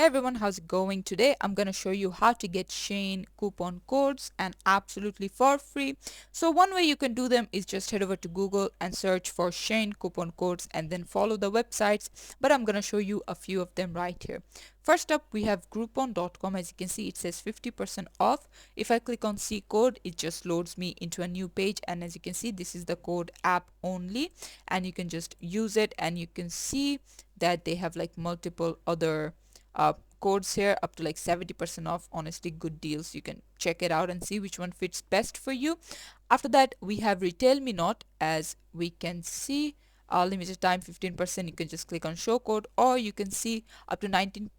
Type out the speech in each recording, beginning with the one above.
Hey everyone, how's it going? Today I'm gonna show you how to get Shein coupon codes and absolutely for free. So one way you can do them is just head over to Google and search for Shein coupon codes and then follow the websites, but I'm gonna show you a few of them right here. First up, we have groupon.com. As you can see, it says 50% off. If I click on see code, it just loads me into a new page, and as you can see, this is the code app only, and you can just use it, and you can see that they have like multiple other uh, codes here up to like 70% off. Honestly, good deals. You can check it out and see which one fits best for you. After that, we have retail me not. As we can see, limited time 15%. You can just click on show code, or you can see up to 19%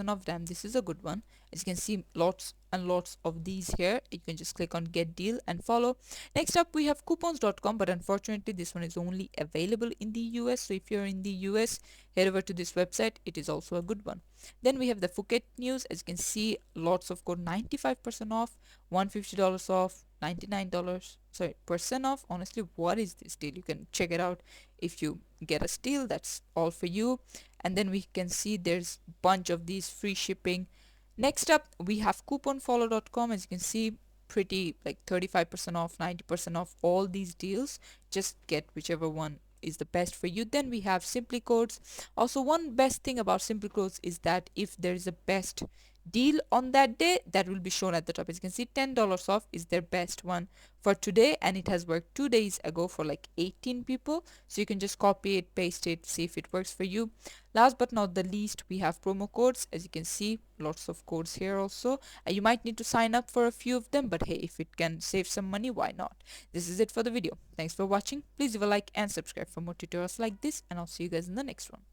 of them. This is a good one. As you can see, lots and lots of these here. You can just click on get deal and follow. Next up, we have coupons.com, but unfortunately this one is only available in the US. So if you're in the US, head over to this website. It is also a good one. Then we have the Phuket news. As you can see, lots of code, 95% off, $150 off, $99 sorry percent off. Honestly, what is this deal? You can check it out. If you get a steal, that's all for you. And then we can see there's bunch of these free shipping. Next up, we have couponfollow.com. As you can see, pretty like 35% off, 90% off, all these deals. Just get whichever one is the best for you. Then we have simply codes. Also, one best thing about simply codes is that if there is a best deal on that day, that will be shown at the top. As you can see, $10 off is their best one for today, and it has worked 2 days ago for like 18 people. So you can just copy it, paste it, see if it works for you. Last but not the least, we have promo codes. As you can see, lots of codes here also. You might need to sign up for a few of them, but hey, if it can save some money, why not? This is it for the video. Thanks for watching. Please leave a like and subscribe for more tutorials like this, and I'll see you guys in the next one.